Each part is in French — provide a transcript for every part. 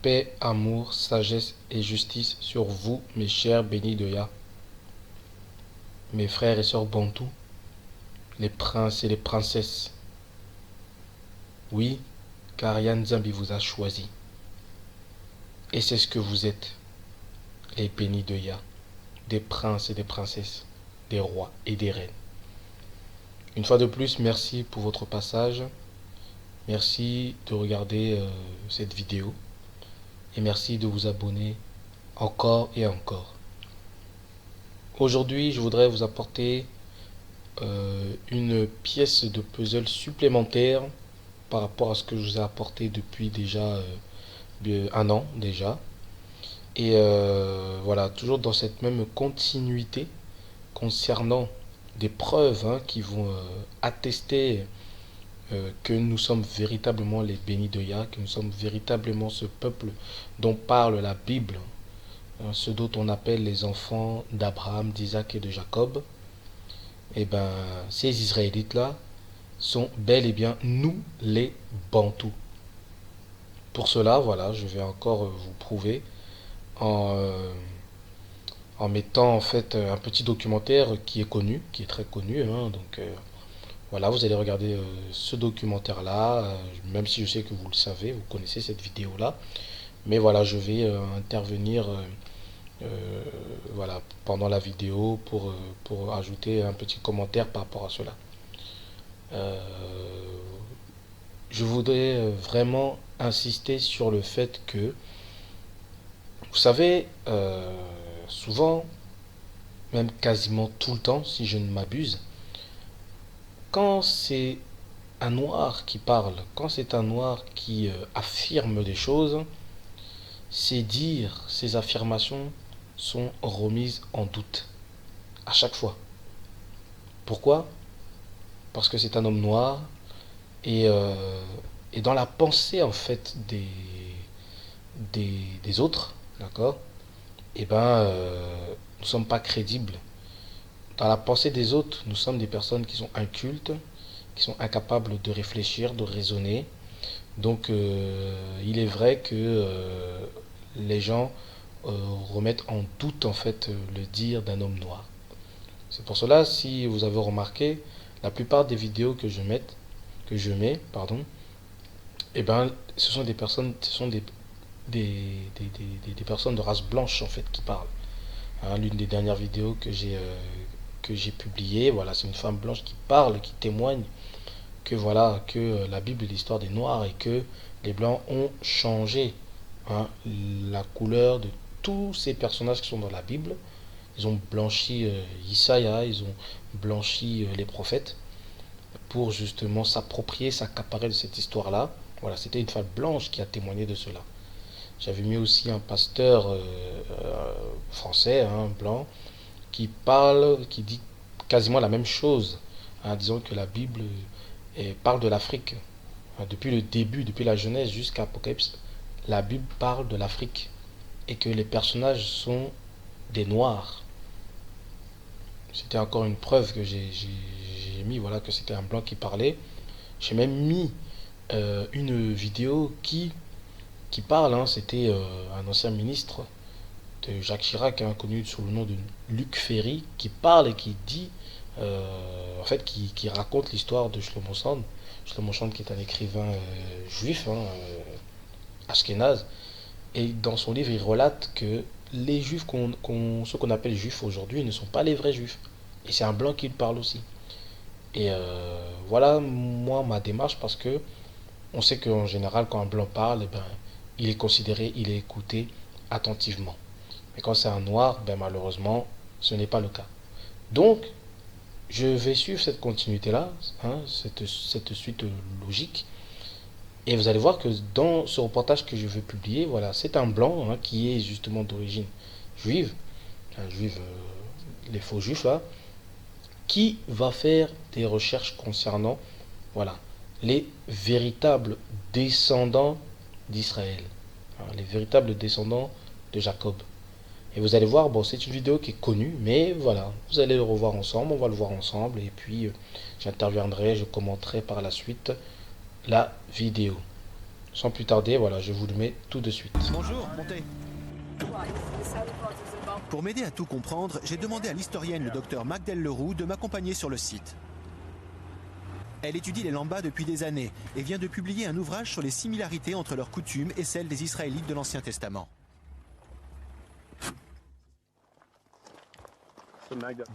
Paix, amour, sagesse et justice sur vous, mes chers bénis de Yah, mes frères et sœurs bantous, les princes et les princesses. Oui, car Yann Zambi vous a choisi. Et c'est ce que vous êtes, les bénis de Yah, des princes et des princesses, des rois et des reines. Une fois de plus, merci pour votre passage. Merci de regarder cette vidéo. Et merci de vous abonner encore et encore. Aujourd'hui, je voudrais vous apporter une pièce de puzzle supplémentaire par rapport à ce que je vous ai apporté depuis déjà un an déjà. Et voilà, toujours dans cette même continuité concernant des preuves qui vont attester que nous sommes véritablement les bénis de Yah, que nous sommes véritablement ce peuple dont parle la Bible, ceux dont on appelle les enfants d'Abraham, d'Isaac et de Jacob. Et ben, ces Israélites-là sont bel et bien nous les Bantous. Pour cela, voilà, je vais encore vous prouver en, en mettant en fait un petit documentaire qui est connu, qui est très connu. Donc voilà, vous allez regarder ce documentaire-là, même si je sais que vous le savez, vous connaissez cette vidéo-là. Mais voilà, je vais intervenir voilà, pendant la vidéo pour ajouter un petit commentaire par rapport à cela. Euh, je voudrais vraiment insister sur le fait que, vous savez, souvent, même quasiment tout le temps, si je ne m'abuse, quand c'est un noir qui parle, quand c'est un noir qui affirme des choses, ses dires, ses affirmations sont remises en doute à chaque fois. Pourquoi? Parce que c'est un homme noir et, et dans la pensée en fait des autres, d'accord? Eh ben, nous ne sommes pas crédibles. Dans la pensée des autres, nous sommes des personnes qui sont incultes, qui sont incapables de réfléchir, de raisonner. Donc, il est vrai que les gens remettent en doute en fait le dire d'un homme noir. C'est pour cela, si vous avez remarqué, la plupart des vidéos que je mets, pardon, eh ben, ce sont des personnes, ce sont des personnes de race blanche en fait qui parlent. L'une des dernières vidéos que j'ai publiées, voilà, c'est une femme blanche qui parle, qui témoigne que voilà, que la Bible est l'histoire des Noirs et que les Blancs ont changé la couleur de tous ces personnages qui sont dans la Bible. Ils ont blanchi Isaiah, ils ont blanchi les prophètes pour justement s'approprier, s'accaparer de cette histoire-là. Voilà, c'était une femme blanche qui a témoigné de cela. J'avais mis aussi un pasteur français, blanc, qui parle, qui dit quasiment la même chose, disant que la Bible parle de l'Afrique. Depuis le début, depuis la Genèse jusqu'à Apocalypse, la Bible parle de l'Afrique et que les personnages sont des Noirs. C'était encore une preuve que j'ai mis, voilà, que c'était un blanc qui parlait. J'ai même mis une vidéo qui parle, c'était un ancien ministre de Jacques Chirac, connu sous le nom de Luc Ferry, qui parle et qui dit, en fait, qui raconte l'histoire de Shlomo Sand. Shlomo Sand qui est un écrivain juif, ashkénaze, et dans son livre, il relate que les juifs, ceux qu'on appelle juifs aujourd'hui, ne sont pas les vrais juifs. Et c'est un blanc qui le parle aussi. Et voilà, moi, ma démarche, parce que on sait qu'en général, quand un blanc parle, ben, il est considéré, il est écouté attentivement. Mais quand c'est un noir, ben, malheureusement, ce n'est pas le cas. Donc, je vais suivre cette continuité-là, cette suite logique. Et vous allez voir que dans ce reportage que je vais publier, voilà, c'est un blanc qui est justement d'origine juive, les faux juifs là, qui va faire des recherches concernant, voilà, les véritables descendants d'Israël, les véritables descendants de Jacob. Et vous allez voir, bon, c'est une vidéo qui est connue, mais voilà, vous allez le revoir ensemble, on va le voir ensemble, et puis j'interviendrai, je commenterai par la suite la vidéo. Sans plus tarder, voilà, je vous le mets tout de suite. Bonjour, montez. Pour m'aider à tout comprendre, j'ai demandé à l'historienne, le docteur Magdel Leroux, de m'accompagner sur le site. Elle étudie les lambas depuis des années et vient de publier un ouvrage sur les similarités entre leurs coutumes et celles des Israélites de l'Ancien Testament.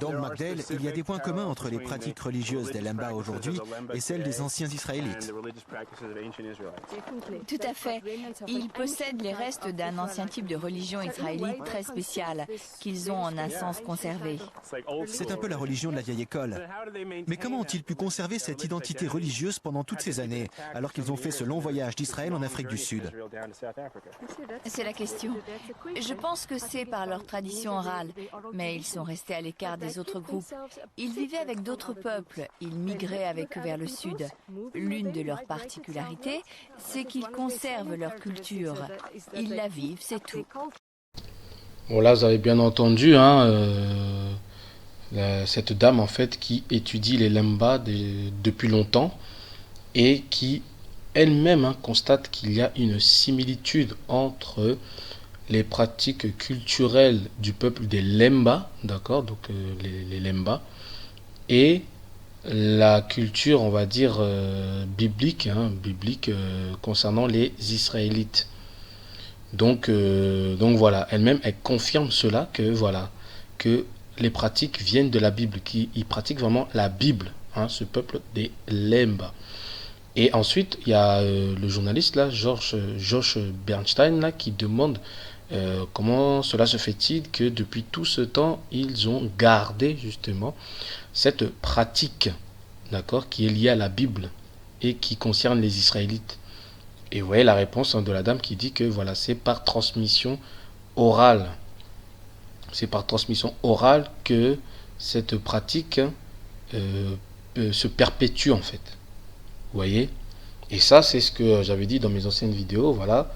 Donc Magdel, il y a des points communs entre les pratiques religieuses des Lembas aujourd'hui et celles des anciens Israélites. Tout à fait. Ils possèdent les restes d'un ancien type de religion israélite très spéciale, qu'ils ont en un sens conservé. C'est un peu la religion de la vieille école. Mais comment ont-ils pu conserver cette identité religieuse pendant toutes ces années, alors qu'ils ont fait ce long voyage d'Israël en Afrique du Sud? C'est la question. Je pense que c'est par leur tradition orale, mais ils sont restés à l'écart des autres groupes. Ils vivaient avec d'autres peuples, ils migraient avec eux vers le sud. L'une de leurs particularités, c'est qu'ils conservent leur culture. Ils la vivent, c'est tout. Bon là, vous avez bien entendu, hein, cette dame en fait qui étudie les Lemba depuis longtemps et qui elle-même constate qu'il y a une similitude entre les pratiques culturelles du peuple des Lemba, d'accord, donc les Lemba, et la culture, on va dire, biblique, concernant les Israélites. Donc voilà, elle-même, elle confirme cela, que voilà, que les pratiques viennent de la Bible, qu'ils pratiquent vraiment la Bible, ce peuple des Lemba. Et ensuite, il y a le journaliste là, Josh Bernstein là, qui demande comment cela se fait-il que depuis tout ce temps, ils ont gardé justement cette pratique, d'accord, qui est liée à la Bible et qui concerne les Israélites. Et vous voyez la réponse de la dame qui dit que voilà, c'est par transmission orale. C'est par transmission orale que cette pratique se perpétue en fait. Vous voyez? Et ça, c'est ce que j'avais dit dans mes anciennes vidéos, voilà,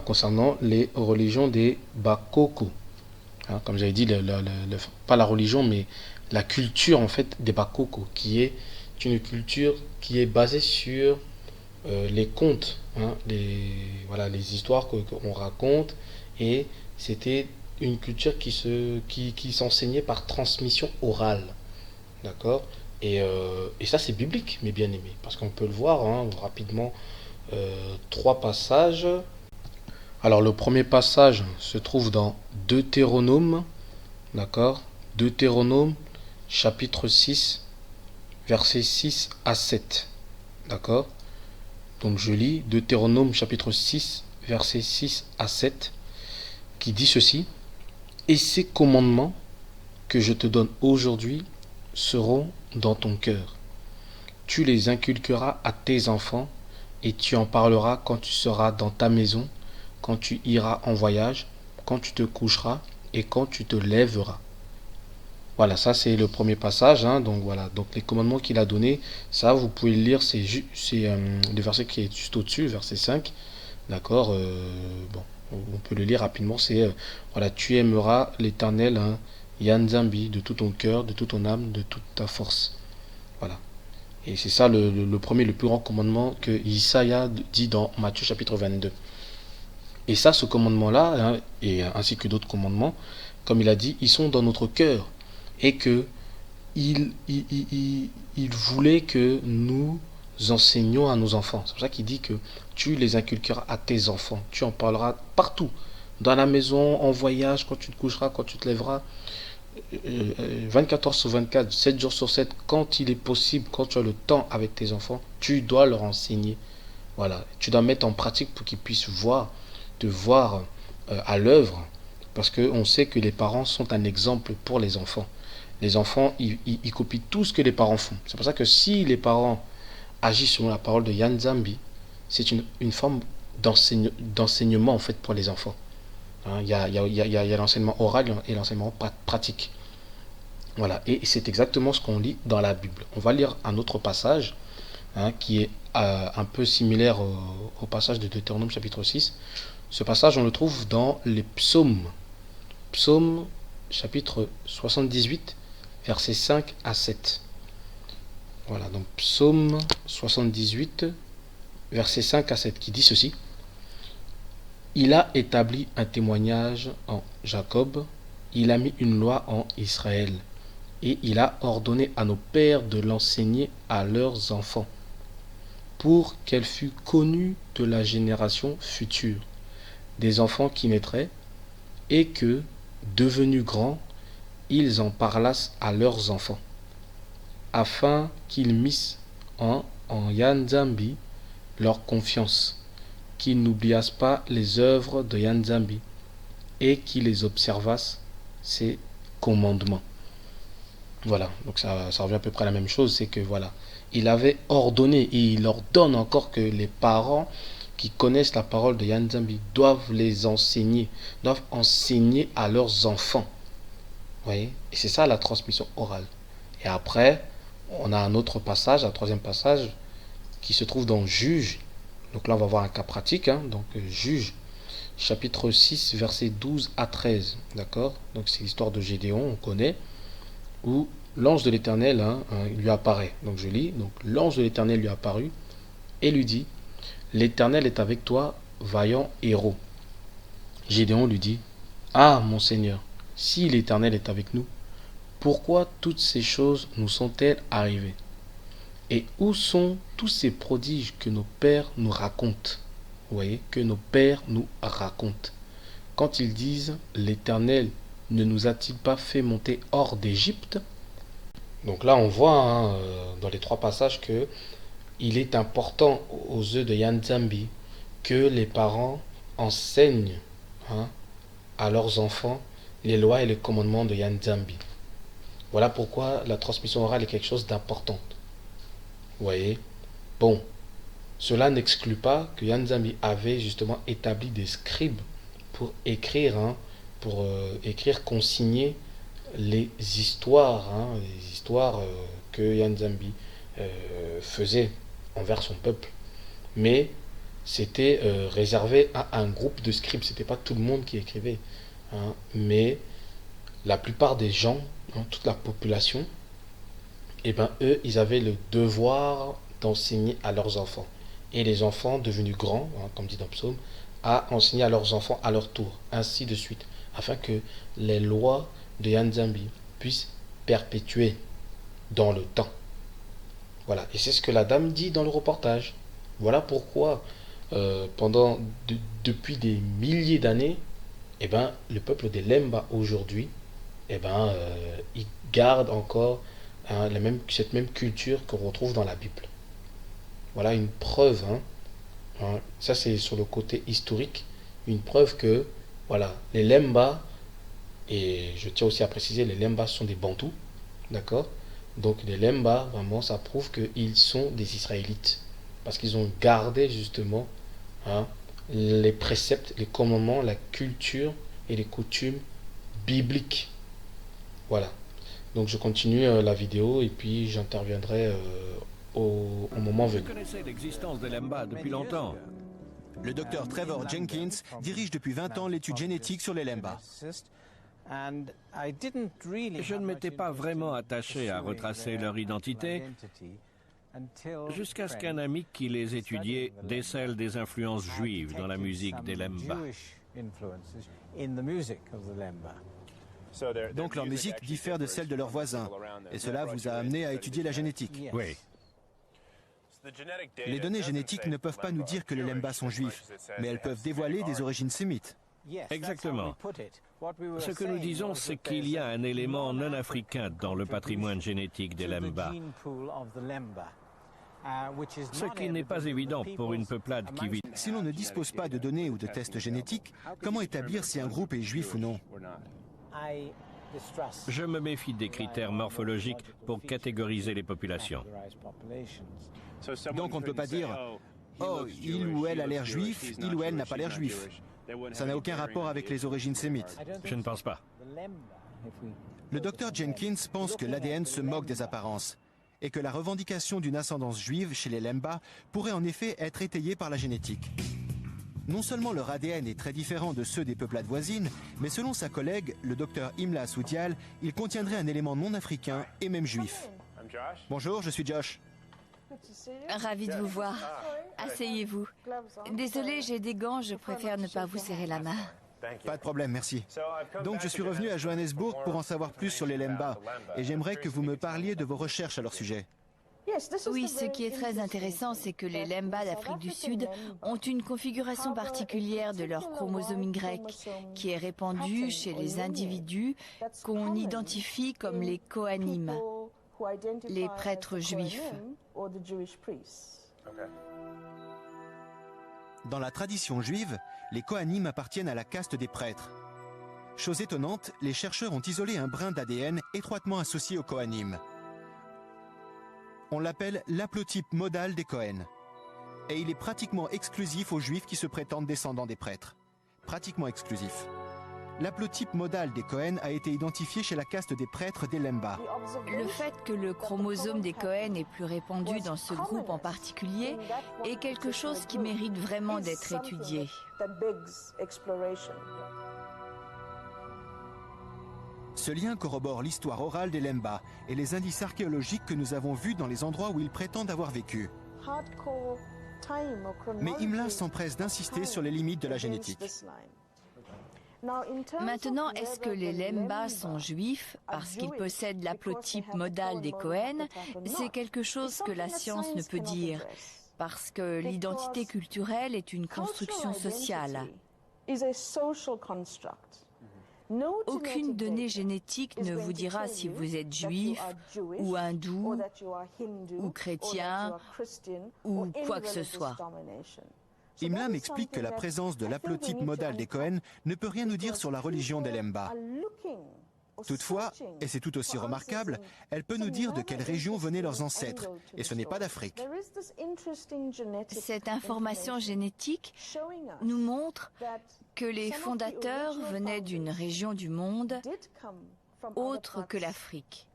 concernant les religions des Bakoko. Comme j'avais dit, pas la religion, mais la culture en fait des Bakoko, qui est une culture qui est basée sur les contes, voilà, les histoires qu'on raconte, et c'était une culture qui s'enseignait par transmission orale, d'accord, et ça c'est biblique, mes bien-aimés, parce qu'on peut le voir rapidement, trois passages. Alors le premier passage se trouve dans Deutéronome, d'accord, Deutéronome chapitre 6, versets 6 à 7, d'accord. Donc je lis Deutéronome chapitre 6, versets 6 à 7, qui dit ceci: Et ces commandements que je te donne aujourd'hui seront dans ton cœur. Tu les inculqueras à tes enfants, et tu en parleras quand tu seras dans ta maison, quand tu iras en voyage, quand tu te coucheras et quand tu te lèveras. Voilà, ça c'est le premier passage, donc voilà, donc les commandements qu'il a donnés, ça vous pouvez le lire, c'est le verset qui est juste au-dessus, verset 5, d'accord, bon, on peut le lire rapidement, c'est, voilà, tu aimeras l'Éternel, Yan Zambi, de tout ton cœur, de toute ton âme, de toute ta force, voilà. Et c'est ça le premier, le plus grand commandement que Isaïe dit dans Matthieu chapitre 22. Et ça, ce commandement-là, et ainsi que d'autres commandements, comme il a dit, ils sont dans notre cœur. Et que il voulait que nous enseignions à nos enfants. C'est pour ça qu'il dit que tu les inculqueras à tes enfants. Tu en parleras partout. Dans la maison, en voyage, quand tu te coucheras, quand tu te lèveras. 24 heures sur 24, 7 jours sur 7, quand il est possible, quand tu as le temps avec tes enfants, tu dois leur enseigner. Voilà. Tu dois mettre en pratique pour qu'ils puissent te voir à l'œuvre. Parce qu'on sait que les parents sont un exemple pour les enfants. Les enfants, ils copient tout ce que les parents font. C'est pour ça que si les parents agissent selon la parole de Yan Zambi, c'est une forme d'enseignement en fait pour les enfants. Il y a l'enseignement oral et l'enseignement pratique. Voilà, et c'est exactement ce qu'on lit dans la Bible. On va lire un autre passage qui est un peu similaire au passage de Deutéronome chapitre 6. Ce passage, on le trouve dans les psaumes. Psaume chapitre 78, versets 5 à 7. Voilà, donc psaume 78, versets 5 à 7, qui dit ceci. Il a établi un témoignage en Jacob, il a mis une loi en Israël, et il a ordonné à nos pères de l'enseigner à leurs enfants, pour qu'elle fût connue de la génération future, des enfants qui naîtraient, et que, devenus grands, ils en parlassent à leurs enfants, afin qu'ils missent en Yanzambi leur confiance, qu'ils n'oubliassent pas les œuvres de Yanzambi, et qu'ils les observassent ses commandements. Voilà, donc ça revient à peu près à la même chose, c'est que voilà, il avait ordonné, et il ordonne encore que les parents qui connaissent la parole de Yanzambi doivent les enseigner, doivent enseigner à leurs enfants. Vous voyez? Et c'est ça la transmission orale. Et après, on a un autre passage, un troisième passage, qui se trouve dans Juge. Donc là, on va voir un cas pratique. Donc Juge, chapitre 6, versets 12 à 13. D'accord? Donc c'est l'histoire de Gédéon, on connaît, où l'ange de l'Éternel lui apparaît. Donc je lis. Donc l'ange de l'Éternel lui apparut et lui dit, l'Éternel est avec toi, vaillant héros. Gédéon lui dit, ah mon Seigneur, si l'Éternel est avec nous, pourquoi toutes ces choses nous sont-elles arrivées? Et où sont tous ces prodiges que nos pères nous racontent? Vous voyez, que nos pères nous racontent. Quand ils disent, l'Éternel ne nous a-t-il pas fait monter hors d'Égypte? Donc là, on voit dans les trois passages que il est important aux yeux de Yanzambi que les parents enseignent à leurs enfants les lois et les commandements de Yanzambi. Voilà pourquoi la transmission orale est quelque chose d'important. Vous voyez? Bon, cela n'exclut pas que Yanzambi avait justement établi des scribes pour écrire, consigner les histoires, que Yanzambi faisait envers son peuple. Mais c'était réservé à un groupe de scribes, c'était pas tout le monde qui écrivait. Mais la plupart des gens, toute la population, eux, ils avaient le devoir d'enseigner à leurs enfants. Et les enfants devenus grands, comme dit dans le psaume, à enseigner à leurs enfants à leur tour, ainsi de suite, afin que les lois de Yanzambi puissent perpétuer dans le temps. Voilà, et c'est ce que la dame dit dans le reportage. Voilà pourquoi, depuis des milliers d'années, le peuple des Lemba aujourd'hui, il garde encore cette même culture qu'on retrouve dans la Bible. Voilà une preuve, ça c'est sur le côté historique, une preuve que voilà, les Lemba, et je tiens aussi à préciser, les Lemba sont des Bantous, d'accord? Donc les Lemba, vraiment, ça prouve qu'ils sont des Israélites, parce qu'ils ont gardé justement les préceptes, les commandements, la culture et les coutumes bibliques. Voilà. Donc je continue la vidéo et puis j'interviendrai au moment venu. Je connaissais l'existence des Lemba depuis longtemps. Le docteur Trevor Jenkins dirige depuis 20 ans l'étude génétique sur les Lemba. Je ne m'étais pas vraiment attaché à retracer leur identité jusqu'à ce qu'un ami qui les étudiait décèle des influences juives dans la musique des Lemba. Donc leur musique diffère de celle de leurs voisins, et cela vous a amené à étudier la génétique. Oui. Les données génétiques ne peuvent pas nous dire que les Lemba sont juifs, mais elles peuvent dévoiler des origines sémites. Exactement. Ce que nous disons, c'est qu'il y a un élément non africain dans le patrimoine génétique des Lemba. Ce qui n'est pas évident pour une peuplade qui vit. Si l'on ne dispose pas de données ou de tests génétiques, comment établir si un groupe est juif ou non? Je me méfie des critères morphologiques pour catégoriser les populations. Donc on ne peut pas dire « Oh, il ou elle a l'air juif, il ou elle n'a pas l'air juif ». Ça n'a aucun rapport avec les origines sémites. Je ne pense pas. Le docteur Jenkins pense que l'ADN se moque des apparences et que la revendication d'une ascendance juive chez les Lemba pourrait en effet être étayée par la génétique. Non seulement leur ADN est très différent de ceux des peuplades voisines, mais selon sa collègue, le docteur Imla Soudial, il contiendrait un élément non africain et même juif. Bonjour, je suis Josh. Ravi de vous voir. Asseyez-vous. Désolée, j'ai des gants, je préfère ne pas vous serrer la main. Pas de problème, merci. Donc je suis revenu à Johannesburg pour en savoir plus sur les Lemba et j'aimerais que vous me parliez de vos recherches à leur sujet. Oui, ce qui est très intéressant, c'est que les Lemba d'Afrique du Sud ont une configuration particulière de leur chromosome Y, qui est répandue chez les individus qu'on identifie comme les Kohanim, les prêtres juifs. Dans la tradition juive, les Kohanim appartiennent à la caste des prêtres. Chose étonnante, les chercheurs ont isolé un brin d'ADN étroitement associé aux Kohanim. On l'appelle l'haplotype modal des Cohen. Et il est pratiquement exclusif aux juifs qui se prétendent descendants des prêtres. Pratiquement exclusif. L'haplotype modal des Cohen a été identifié chez la caste des prêtres des Lemba. Le fait que le chromosome des Cohen est plus répandu dans ce groupe en particulier est quelque chose qui mérite vraiment d'être étudié. Ce lien corrobore l'histoire orale des Lemba et les indices archéologiques que nous avons vus dans les endroits où ils prétendent avoir vécu. Mais Imla s'empresse d'insister sur les limites de la génétique. Maintenant, est-ce que les Lemba sont juifs parce qu'ils possèdent l'haplotype modal des Cohen? C'est quelque chose que la science ne peut dire, parce que l'identité culturelle est une construction sociale. Aucune donnée génétique ne vous dira si vous êtes juif, ou hindou, ou chrétien, ou quoi que ce soit. Imla m'explique que la présence de l'haplotype modal des Cohen ne peut rien nous dire sur la religion des Lemba. Toutefois, et c'est tout aussi remarquable, elle peut nous dire de quelle région venaient leurs ancêtres, et ce n'est pas d'Afrique. Cette information génétique nous montre que les fondateurs venaient d'une région du monde autre que l'Afrique.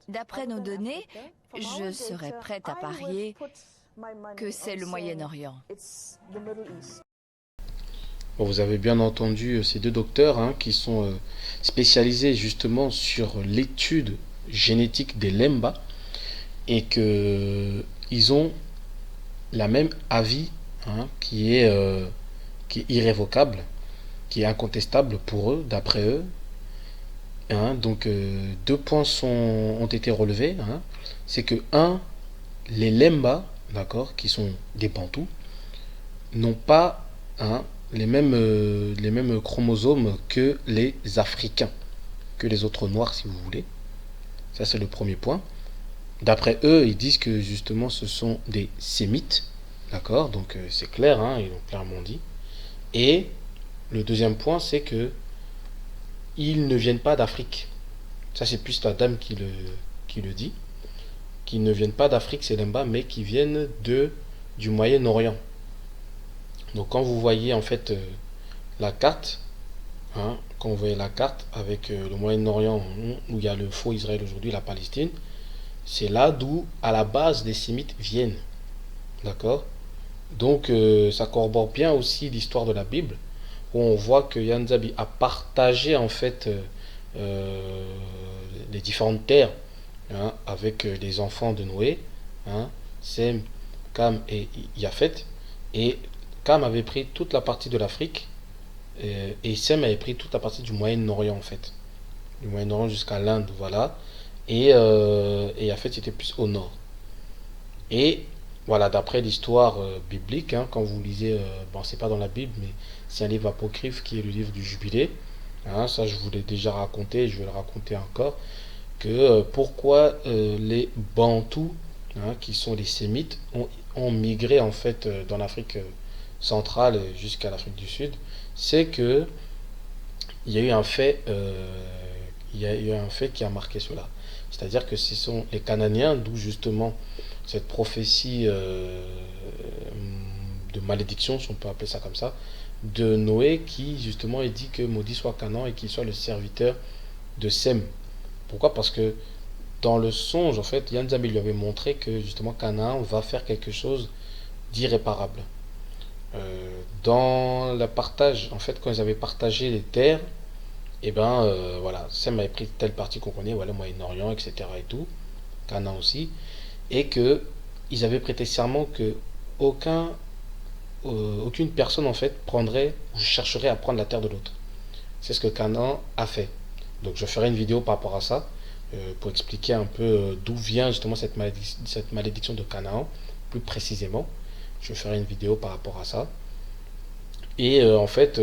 D'après nos données, je serais prête à parier que c'est le Moyen-Orient. Bon, vous avez bien entendu ces deux docteurs qui sont spécialisés justement sur l'étude génétique des Lemba et que ils ont la même avis qui est irrévocable, qui est incontestable pour eux, d'après eux. Donc deux points ont été relevés. C'est que les Lemba, d'accord, qui sont des Bantous, n'ont pas les mêmes chromosomes que les Africains, que les autres Noirs si vous voulez. Ça c'est le premier point. D'après eux, ils disent que justement ce sont des Sémites, d'accord, donc c'est clair, ils l'ont clairement dit. Et le deuxième point, c'est que ils ne viennent pas d'Afrique. Ça c'est plus la dame qui le dit. Qui ne viennent pas d'Afrique, c'est Lemba, mais qui viennent du Moyen-Orient. Donc quand vous voyez en fait la carte, quand vous voyez la carte avec le Moyen-Orient où il y a le faux Israël aujourd'hui, la Palestine, c'est là d'où à la base les Sémites viennent. D'accord? Donc ça corrobore bien aussi l'histoire de la Bible, où on voit que Yanzabi a partagé en fait les différentes terres avec les enfants de Noé, Sem, Cam et Japhet, et Cam avait pris toute la partie de l'Afrique et Sem avait pris toute la partie du Moyen-Orient en fait, du Moyen-Orient jusqu'à l'Inde, voilà, et Japhet était plus au nord. Et voilà, d'après l'histoire biblique, quand vous lisez, bon c'est pas dans la Bible, mais c'est un livre apocryphe qui est le livre du Jubilé, ça je vous l'ai déjà raconté, je vais le raconter encore, que pourquoi les Bantous, qui sont les Sémites, ont migré en fait dans l'Afrique centrale jusqu'à l'Afrique du Sud, c'est que il y a eu un fait, qui a marqué cela. C'est-à-dire que ce sont les Cananéens, d'où justement cette prophétie de malédiction, si on peut appeler ça comme ça, de Noé, qui justement est dit que maudit soit Canaan et qu'il soit le serviteur de Sem. Pourquoi? Parce que dans le songe, en fait, Yann Zabi lui avait montré que justement Canaan va faire quelque chose d'irréparable. Dans le partage, en fait, quand ils avaient partagé les terres, et voilà, Sem avait pris telle partie qu'on connaît, voilà, Moyen-Orient, etc. et tout, Canaan aussi, et que ils avaient prêté serment que aucun, aucune personne en fait prendrait ou chercherait à prendre la terre de l'autre. C'est ce que Canaan a fait. Donc je ferai une vidéo par rapport à ça, pour expliquer un peu d'où vient justement cette malédiction de Canaan, plus précisément. Je ferai une vidéo par rapport à ça. Et en fait,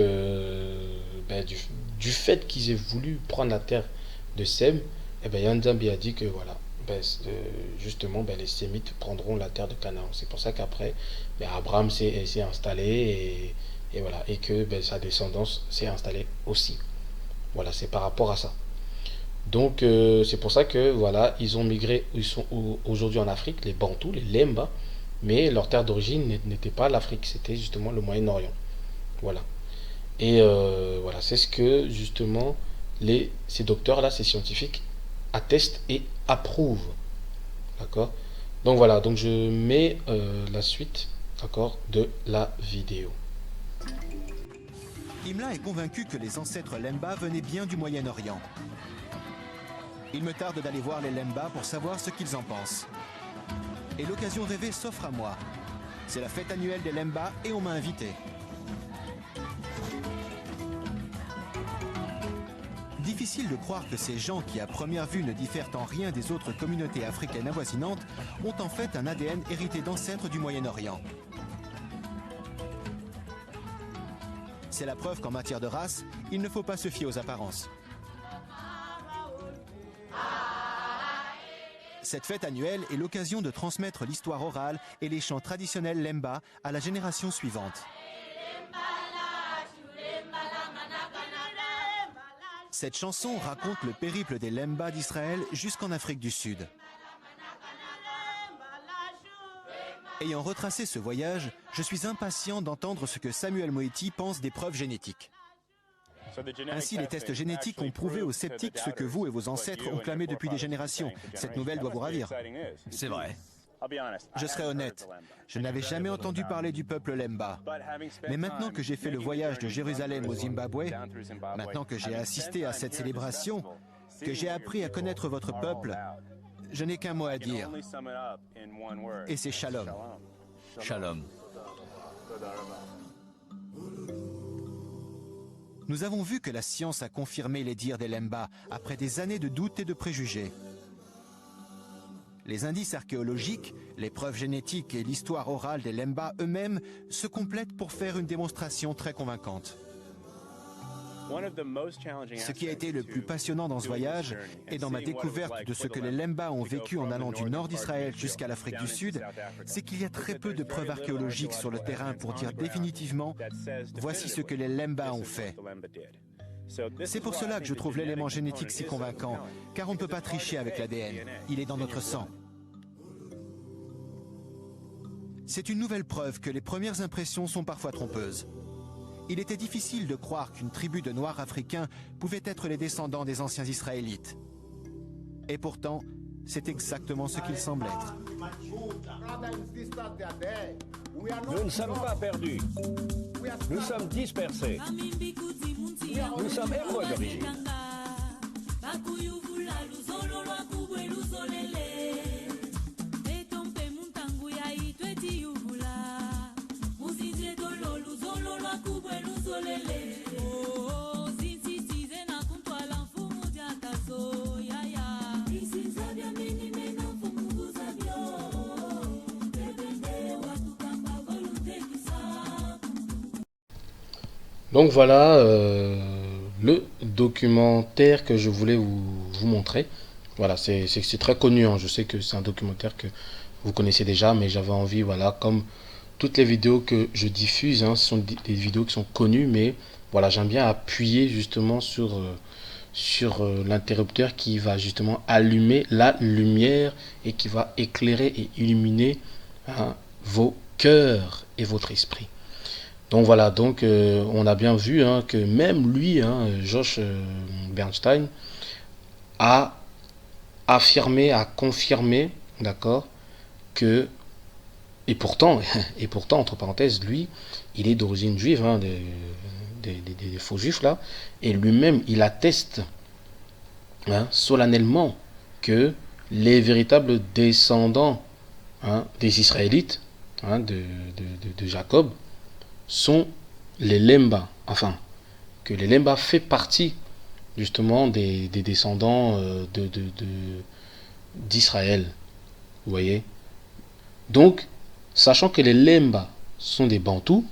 ben, du fait qu'ils aient voulu prendre la terre de Sem, eh ben, Yanzambi a dit que voilà, ben, justement, ben, les Sémites prendront la terre de Canaan. C'est pour ça qu'après, ben, Abraham s'est installé et voilà, et que ben, sa descendance s'est installée aussi. Voilà, c'est par rapport à ça. Donc c'est pour ça que voilà, ils ont migré, ils sont aujourd'hui en Afrique, les Bantous, les Lemba, mais leur terre d'origine n'était pas l'Afrique, c'était justement le Moyen-Orient. Voilà. Et voilà, c'est ce que justement ces docteurs-là, ces scientifiques, attestent et approuvent. D'accord. Donc voilà, donc je mets la suite, d'accord, de la vidéo. Imla est convaincu que les ancêtres Lemba venaient bien du Moyen-Orient. Il me tarde d'aller voir les Lemba pour savoir ce qu'ils en pensent. Et l'occasion rêvée s'offre à moi. C'est la fête annuelle des Lemba et on m'a invité. Difficile de croire que ces gens qui à première vue ne diffèrent en rien des autres communautés africaines avoisinantes ont en fait un ADN hérité d'ancêtres du Moyen-Orient. C'est la preuve qu'en matière de race, il ne faut pas se fier aux apparences. Cette fête annuelle est l'occasion de transmettre l'histoire orale et les chants traditionnels Lemba à la génération suivante. Cette chanson raconte le périple des Lemba d'Israël jusqu'en Afrique du Sud. Ayant retracé ce voyage, je suis impatient d'entendre ce que Samuel Moeti pense des preuves génétiques. Ainsi, les tests génétiques ont prouvé aux sceptiques ce que vous et vos ancêtres ont clamé depuis des générations. Cette nouvelle doit vous ravir. C'est vrai. Je serai honnête, je n'avais jamais entendu parler du peuple Lemba. Mais maintenant que j'ai fait le voyage de Jérusalem au Zimbabwe, maintenant que j'ai assisté à cette célébration, que j'ai appris à connaître votre peuple, je n'ai qu'un mot à dire. Et c'est Shalom. Shalom. Nous avons vu que la science a confirmé les dires des Lemba après des années de doutes et de préjugés. Les indices archéologiques, les preuves génétiques et l'histoire orale des Lemba eux-mêmes se complètent pour faire une démonstration très convaincante. Ce qui a été le plus passionnant dans ce voyage et dans ma découverte de ce que les Lemba ont vécu en allant du nord d'Israël jusqu'à l'Afrique du Sud, c'est qu'il y a très peu de preuves archéologiques sur le terrain pour dire définitivement « voici ce que les Lemba ont fait ». C'est pour cela que je trouve l'élément génétique si convaincant, car on ne peut pas tricher avec l'ADN, il est dans notre sang. C'est une nouvelle preuve que les premières impressions sont parfois trompeuses. Il était difficile de croire qu'une tribu de Noirs africains pouvait être les descendants des anciens Israélites. Et pourtant, c'est exactement ce qu'il semble être. Nous ne sommes pas perdus. Nous sommes dispersés. Nous sommes héros d'origine. Donc voilà le documentaire que je voulais vous montrer. Voilà, c'est très connu, hein. Je sais que c'est un documentaire que vous connaissez déjà, mais j'avais envie, voilà, comme toutes les vidéos que je diffuse, hein, ce sont des vidéos qui sont connues, mais voilà, j'aime bien appuyer justement sur l'interrupteur qui va justement allumer la lumière et qui va éclairer et illuminer, hein, vos cœurs et votre esprit. Donc voilà, donc on a bien vu, hein, que même lui, hein, Josh Bernstein, a affirmé, a confirmé, d'accord, que, et pourtant, entre parenthèses, lui, il est d'origine juive, hein, des faux juifs là, et lui-même, il atteste, hein, solennellement que les véritables descendants des Israélites, de Jacob, sont les Lemba. Enfin, que les Lemba fait partie justement des descendants d'Israël. Vous voyez? Donc, sachant que les Lemba sont des Bantous,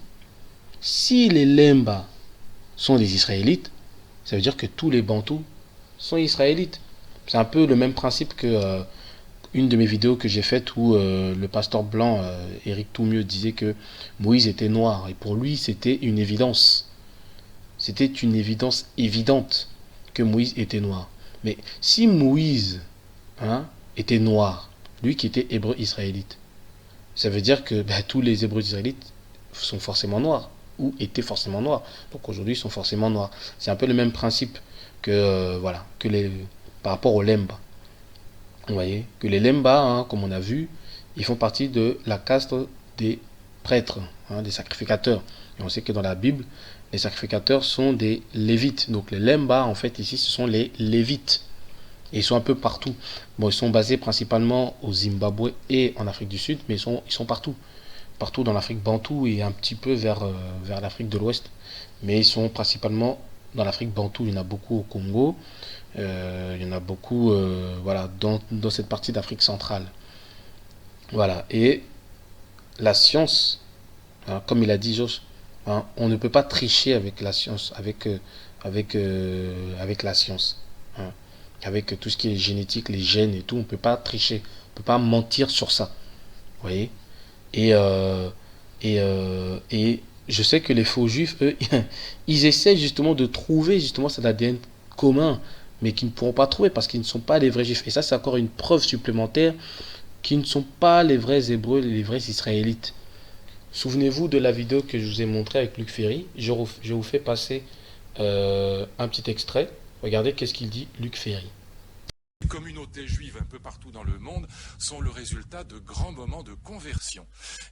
si les Lemba sont des Israélites, ça veut dire que tous les Bantous sont Israélites. C'est un peu le même principe que une de mes vidéos que j'ai faite où le pasteur blanc, Éric Toumieux, disait que Moïse était noir. Et pour lui, c'était une évidence. C'était une évidence évidente que Moïse était noir. Mais si Moïse était noir, lui qui était hébreu israélite, ça veut dire que tous les hébreux israélites sont forcément noirs, ou étaient forcément noirs. Donc aujourd'hui, ils sont forcément noirs. C'est un peu le même principe que, par rapport aux Lemba. Vous voyez que les Lemba, comme on a vu, ils font partie de la caste des prêtres, des sacrificateurs. Et on sait que dans la Bible, les sacrificateurs sont des Lévites. Donc les Lemba, en fait, ici, ce sont les Lévites. Et ils sont un peu partout. Bon, ils sont basés principalement au Zimbabwe et en Afrique du Sud, mais ils sont partout. Partout dans l'Afrique bantoue et un petit peu vers l'Afrique de l'Ouest. Mais ils sont principalement dans l'Afrique bantoue. Il y en a beaucoup au Congo. Il y en a beaucoup dans cette partie d'Afrique centrale. Voilà. Et la science, comme il a dit Josh, on ne peut pas tricher avec la science, avec la science. Avec tout ce qui est génétique, les gènes et tout, on ne peut pas tricher. On ne peut pas mentir sur ça. Vous voyez? Et je sais que les faux juifs, eux, ils essaient justement de trouver justement cet ADN commun, mais qu'ils ne pourront pas trouver parce qu'ils ne sont pas les vrais juifs. Et ça, c'est encore une preuve supplémentaire qu'ils ne sont pas les vrais hébreux, les vrais israélites. Souvenez-vous de la vidéo que je vous ai montrée avec Luc Ferry. Je vous fais passer un petit extrait. Regardez qu'est-ce qu'il dit, Luc Ferry. Les communautés juives un peu partout dans le monde sont le résultat de grands moments de conversion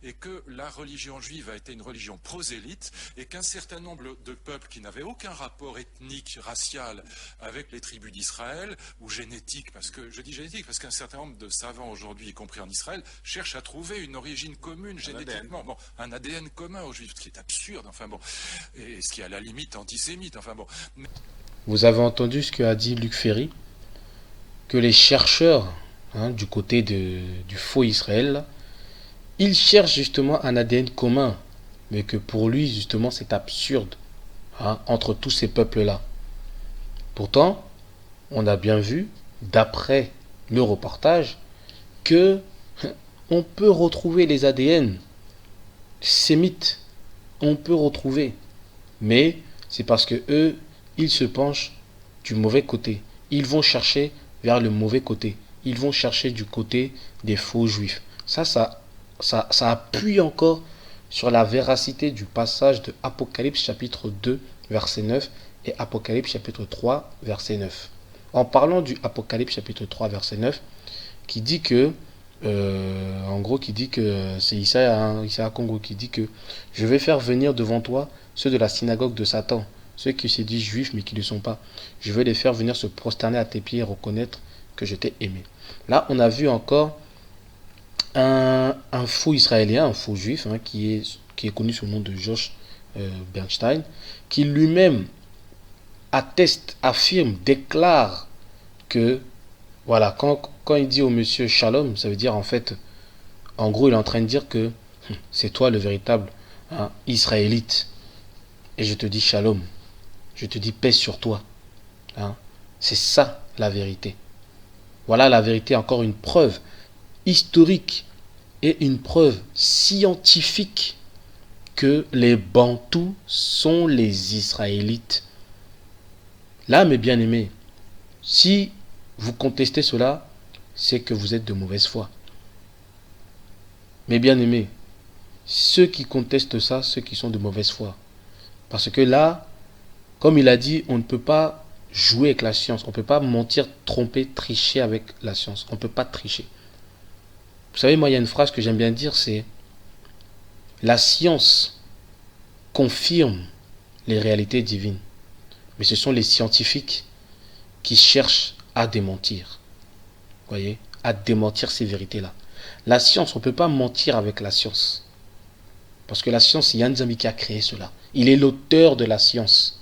et que la religion juive a été une religion prosélyte et qu'un certain nombre de peuples qui n'avaient aucun rapport ethnique, racial avec les tribus d'Israël ou génétique, parce que je dis génétique parce qu'un certain nombre de savants aujourd'hui, y compris en Israël, cherchent à trouver une origine commune génétiquement, un ADN commun aux juifs, ce qui est absurde, et ce qui est à la limite antisémite, Vous avez entendu ce qu'a dit Luc Ferry, que les chercheurs du côté du faux Israël, ils cherchent justement un ADN commun, mais que pour lui justement c'est absurde entre tous ces peuples-là. Pourtant, on a bien vu, d'après le reportage, que on peut retrouver les ADN sémites, on peut retrouver, mais c'est parce que eux, ils se penchent du mauvais côté. Ils vont chercher vers le mauvais côté. Ils vont chercher du côté des faux juifs. Ça appuie encore sur la véracité du passage de Apocalypse chapitre 2, verset 9 et Apocalypse chapitre 3, verset 9. En parlant du Apocalypse chapitre 3, verset 9, qui dit que, c'est Isaiah Congo qui dit que je vais faire venir devant toi ceux de la synagogue de Satan, ceux qui se disent juifs mais qui ne le sont pas. Je vais les faire venir se prosterner à tes pieds et reconnaître que je t'ai aimé. Là, on a vu encore un faux israélien, un faux juif, qui est connu sous le nom de Josh Bernstein, qui lui-même atteste, affirme, déclare que, voilà, quand il dit au monsieur Shalom, ça veut dire en fait, en gros, il est en train de dire que c'est toi le véritable israélite. Et je te dis Shalom. Je te dis paix sur toi. C'est ça la vérité. Voilà la vérité, encore une preuve historique et une preuve scientifique que les Bantous sont les Israélites. Là, mes bien-aimés, si vous contestez cela, c'est que vous êtes de mauvaise foi. Mes bien-aimés, ceux qui contestent ça, ceux qui sont de mauvaise foi. Parce que là, comme il a dit, on ne peut pas jouer avec la science. On ne peut pas mentir, tromper, tricher avec la science. On ne peut pas tricher. Vous savez, moi, il y a une phrase que j'aime bien dire, c'est « La science confirme les réalités divines. Mais ce sont les scientifiques qui cherchent à démentir. » Vous voyez, à démentir ces vérités-là. La science, on ne peut pas mentir avec la science. Parce que la science, c'est Yann Nzambi qui a créé cela. Il est l'auteur de la science.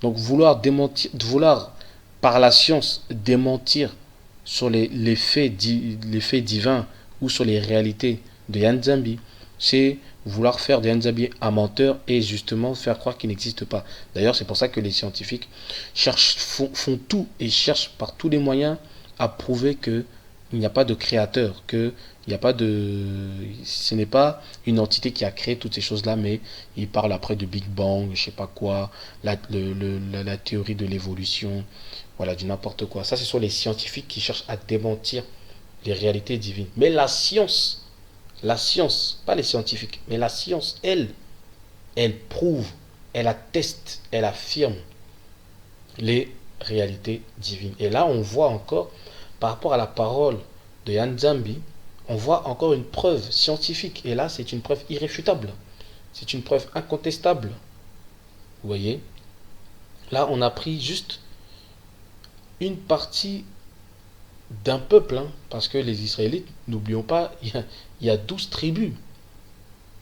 Donc vouloir démentir, vouloir par la science démentir sur les faits divins ou sur les réalités de Yann Nzambi, c'est vouloir faire de Yann Nzambi un menteur et justement faire croire qu'il n'existe pas. D'ailleurs, c'est pour ça que les scientifiques font tout et cherchent par tous les moyens à prouver que il n'y a pas de créateur, que il n'y a pas de, ce n'est pas une entité qui a créé toutes ces choses-là, mais ils parlent après de Big Bang, je sais pas quoi, la théorie de l'évolution, voilà, du n'importe quoi. Ça, ce sont les scientifiques qui cherchent à démentir les réalités divines. Mais la science, pas les scientifiques, mais la science, elle prouve, elle atteste, elle affirme les réalités divines. Et là, on voit encore, par rapport à la parole de Yann Nzambi, on voit encore une preuve scientifique. Et là, c'est une preuve irréfutable. C'est une preuve incontestable. Vous voyez? Là, on a pris juste une partie d'un peuple. Hein, parce que les Israélites, n'oublions pas, il y a 12 tribus.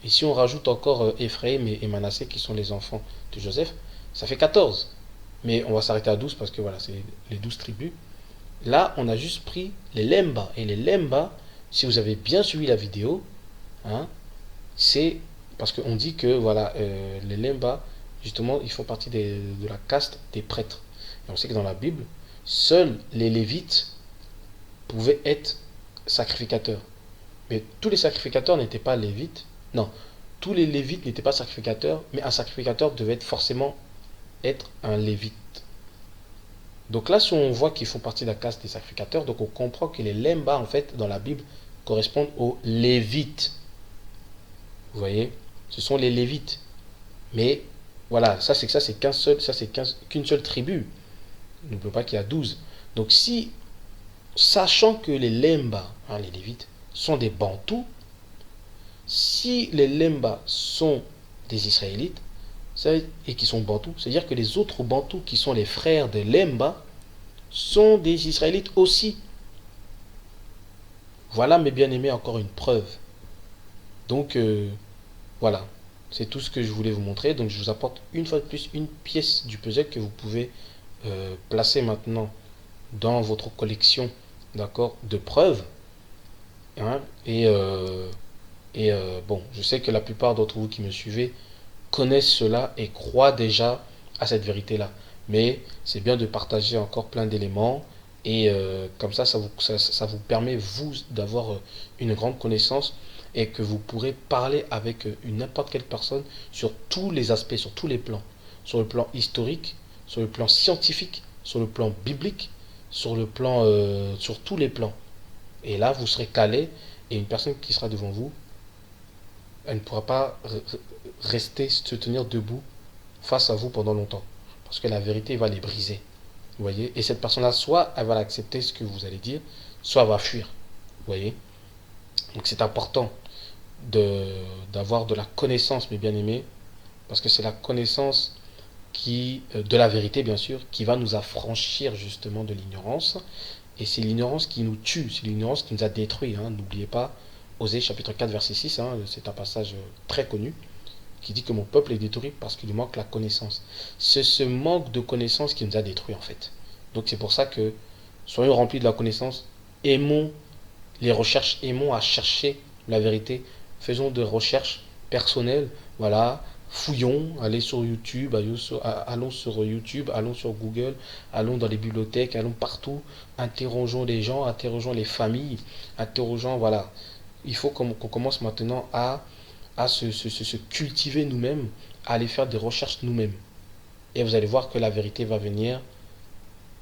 Et si on rajoute encore Ephraim et Manassé, qui sont les enfants de Joseph, ça fait 14. Mais on va s'arrêter à 12 parce que voilà, c'est les 12 tribus. Là, on a juste pris les Lemba. Et les Lemba, si vous avez bien suivi la vidéo, hein, c'est parce qu'on dit que voilà, les Lemba, justement, ils font partie de la caste des prêtres. Et on sait que dans la Bible, seuls les Lévites pouvaient être sacrificateurs. Mais tous les sacrificateurs n'étaient pas lévites. Non, tous les lévites n'étaient pas sacrificateurs, mais un sacrificateur devait forcément être un lévite. Donc là, si on voit qu'ils font partie de la caste des sacrificateurs, donc on comprend que les Lemba, en fait, dans la Bible, correspondent aux Lévites. Vous voyez? Ce sont les Lévites. Mais voilà, ça c'est qu'une seule tribu. N'oublions pas qu'il y a 12. Donc si, sachant que les Lemba, hein, les Lévites, sont des Bantous, si les Lemba sont des Israélites, et qui sont Bantous, c'est-à-dire que les autres Bantous qui sont les frères des Lemba sont des Israélites aussi. Voilà, mes bien-aimés, encore une preuve. Donc, voilà, c'est tout ce que je voulais vous montrer. Donc, je vous apporte une fois de plus une pièce du puzzle que vous pouvez placer maintenant dans votre collection, d'accord, de preuves. Hein, bon, je sais que la plupart d'entre vous qui me suivez connaissent cela et croient déjà à cette vérité-là. Mais c'est bien de partager encore plein d'éléments et comme ça vous permet, vous, d'avoir une grande connaissance et que vous pourrez parler avec n'importe quelle personne sur tous les aspects, sur tous les plans. Sur le plan historique, sur le plan scientifique, sur le plan biblique, sur tous les plans. Et là, vous serez calé et une personne qui sera devant vous, elle ne pourra pas se tenir debout face à vous pendant longtemps. Parce que la vérité va les briser. Vous voyez? Et cette personne-là, soit elle va accepter ce que vous allez dire, soit elle va fuir. Vous voyez? Donc c'est important d'avoir de la connaissance, mes bien-aimés, parce que c'est la connaissance de la vérité, bien sûr, qui va nous affranchir justement de l'ignorance. Et c'est l'ignorance qui nous tue, c'est l'ignorance qui nous a détruits. Hein. N'oubliez pas, Osée chapitre 4, verset 6, hein, c'est un passage très connu, qui dit que mon peuple est détruit parce qu'il lui manque la connaissance. C'est ce manque de connaissance qui nous a détruits en fait. Donc c'est pour ça que soyons remplis de la connaissance, aimons les recherches, aimons à chercher la vérité, faisons des recherches personnelles, voilà, fouillons, allons sur YouTube, allons sur Google, allons dans les bibliothèques, allons partout, interrogeons les gens, interrogeons les familles, interrogeons, voilà. Il faut qu'on commence maintenant à se cultiver nous-mêmes, à aller faire des recherches nous-mêmes. Et vous allez voir que la vérité va venir,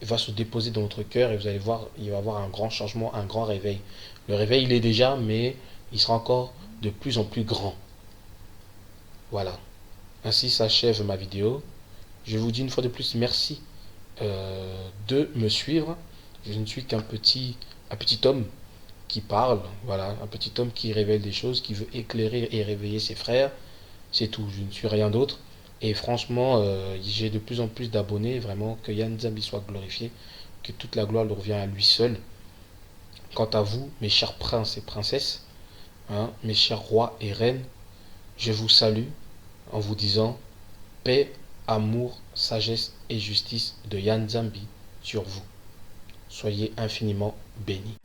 va se déposer dans notre cœur et vous allez voir, il va y avoir un grand changement, un grand réveil. Le réveil, il est déjà, mais il sera encore de plus en plus grand. Voilà. Ainsi s'achève ma vidéo. Je vous dis une fois de plus merci de me suivre. Je ne suis qu'un petit homme qui parle, voilà, un petit homme qui révèle des choses, qui veut éclairer et réveiller ses frères. C'est tout, je ne suis rien d'autre. Et franchement, j'ai de plus en plus d'abonnés, vraiment, que Yann Nzambi soit glorifié, que toute la gloire lui revient à lui seul. Quant à vous, mes chers princes et princesses, mes chers rois et reines, je vous salue en vous disant paix, amour, sagesse et justice de Yann Zambi sur vous. Soyez infiniment bénis.